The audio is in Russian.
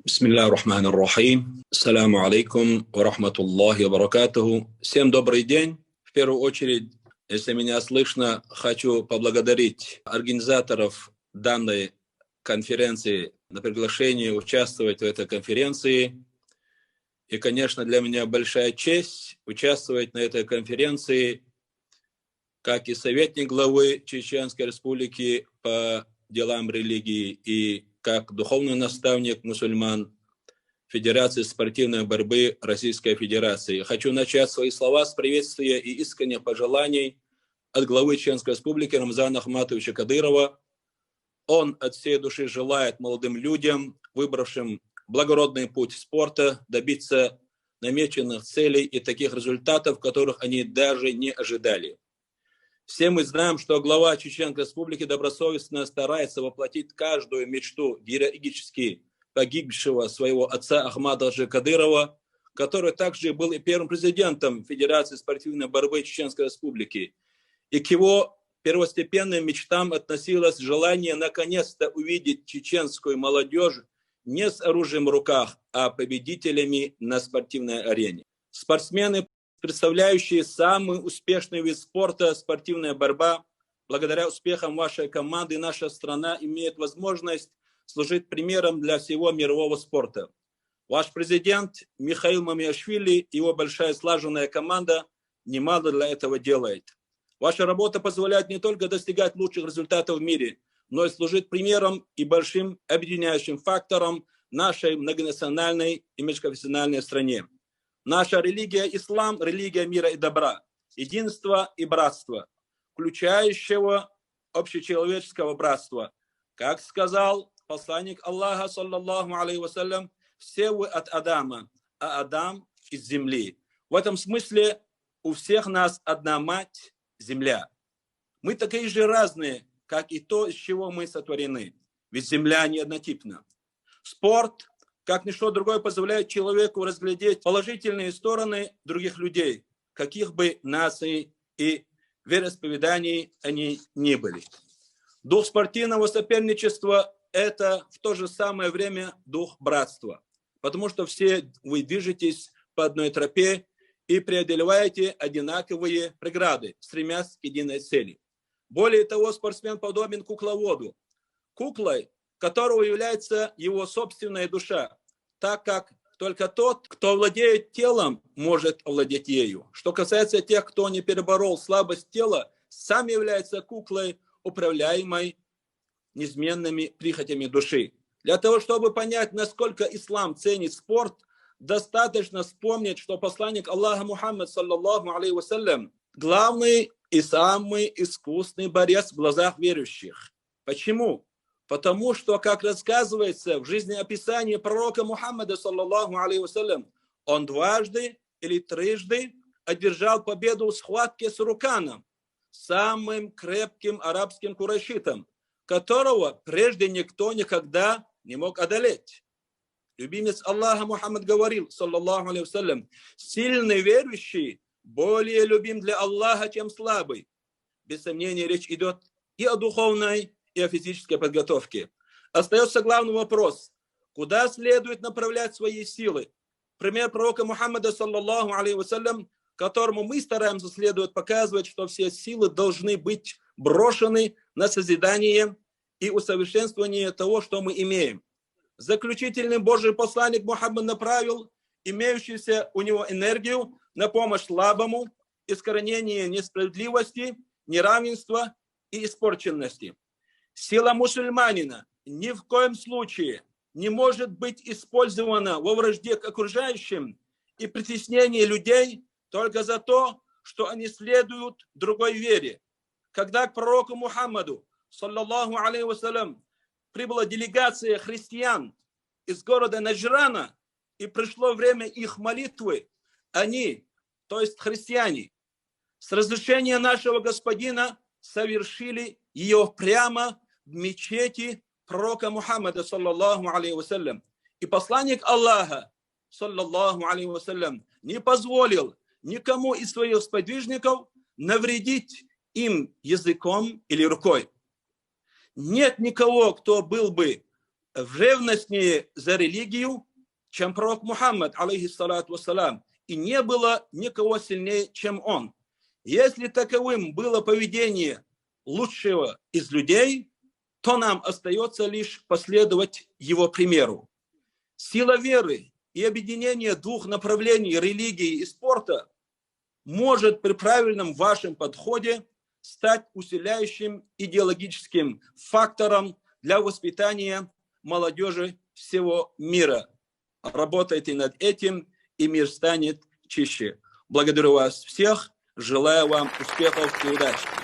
Бисмилля ар-Рахман ар-Рахим. Ассаляму алейкум ва рахматуллахи ва баракатуху. Всем добрый день. В первую очередь, если меня слышно, хочу поблагодарить организаторов данной конференции на приглашение участвовать в этой конференции. И, конечно, для меня большая честь участвовать на этой конференции как и советник главы Чеченской Республики по делам религии и как духовный наставник мусульман Федерации спортивной борьбы Российской Федерации. Хочу начать свои слова с приветствия и искренних пожеланий от главы Чеченской Республики Рамзана Ахматовича Кадырова. Он от всей души желает молодым людям, выбравшим благородный путь спорта, добиться намеченных целей и таких результатов, которых они даже не ожидали. Все мы знаем, что глава Чеченской Республики добросовестно старается воплотить каждую мечту героически погибшего своего отца Ахмада Кадырова, который также был и первым президентом Федерации спортивной борьбы Чеченской Республики. И к его первостепенным мечтам относилось желание наконец-то увидеть чеченскую молодежь не с оружием в руках, а победителями на спортивной арене. Спортсмены, представляющие самый успешный вид спорта, спортивная борьба, благодаря успехам вашей команды наша страна имеет возможность служить примером для всего мирового спорта. Ваш президент Михаил Мамиашвили и его большая слаженная команда немало для этого делает. Ваша работа позволяет не только достигать лучших результатов в мире, но и служить примером и большим объединяющим фактором нашей многонациональной и межконфессиональной стране. Наша религия ислам, религия мира и добра, единства и братства, включающего общечеловеческого братства. Как сказал посланник Аллаха, саллаллаху алейхи вассалям, все вы от Адама, а Адам из земли. В этом смысле у всех нас одна мать, земля. Мы такие же разные, как и то, из чего мы сотворены, ведь земля не однотипна. Спорт, как ничто другое, позволяет человеку разглядеть положительные стороны других людей, каких бы наций и вероисповеданий они ни были. Дух спортивного соперничества – это в то же самое время дух братства, потому что все вы движетесь по одной тропе и преодолеваете одинаковые преграды, стремясь к единой цели. Более того, спортсмен подобен кукловоду, куклой которого является его собственная душа, так как только тот, кто владеет телом, может овладеть ею. Что касается тех, кто не переборол слабость тела, сам является куклой, управляемой неизменными прихотями души. Для того, чтобы понять, насколько ислам ценит спорт, достаточно вспомнить, что посланник Аллаха Мухаммад, саллаллаху алейхи вассалям, главный и самый искусный борец в глазах верующих. Почему? Потому что, как рассказывается в жизнеописании пророка Мухаммада, саллаллаху алейхи вассалям, он дважды или трижды одержал победу в схватке с Руканом, самым крепким арабским курайшитом, которого прежде никто никогда не мог одолеть. Любимец Аллаха Мухаммад говорил, саллаллаху алейхи вассалям, сильный верующий более любим для Аллаха, чем слабый. Без сомнения, речь идет и о духовной, и о физической подготовке. Остается главный вопрос, куда следует направлять свои силы. Пример пророка Мухаммада, саллаллаху алейхи вассалям, которому мы стараемся следовать, показывать, что все силы должны быть брошены на созидание и усовершенствование того, что мы имеем. Заключительный Божий посланник Мухаммад направил имеющуюся у него энергию на помощь слабому, искоренение несправедливости, неравенства и испорченности. Сила мусульманина ни в коем случае не может быть использована во вражде к окружающим и притеснении людей только за то, что они следуют другой вере. Когда к пророку Мухаммаду, саллаллаху алейхи вассалям, прибыла делегация христиан из города Наджрана, и пришло время их молитвы, они, то есть христиане, с разрешения нашего Господина совершили ее прямо в мечети пророка Мухаммада, саллаллаху алейхи вассалям. И посланник Аллаха, саллаллаху алейхи вассалям, не позволил никому из своих сподвижников навредить им языком или рукой. Нет никого, кто был бы в ревности за религию, чем пророк Мухаммад, алейхиссалату вассалам, и не было никого сильнее, чем он. Если таковым было поведение лучшего из людей, то нам остается лишь последовать его примеру. Сила веры и объединение двух направлений религии и спорта может при правильном вашем подходе стать усиляющим идеологическим фактором для воспитания молодежи всего мира. Работайте над этим, и мир станет чище. Благодарю вас всех, желаю вам успехов и удачи.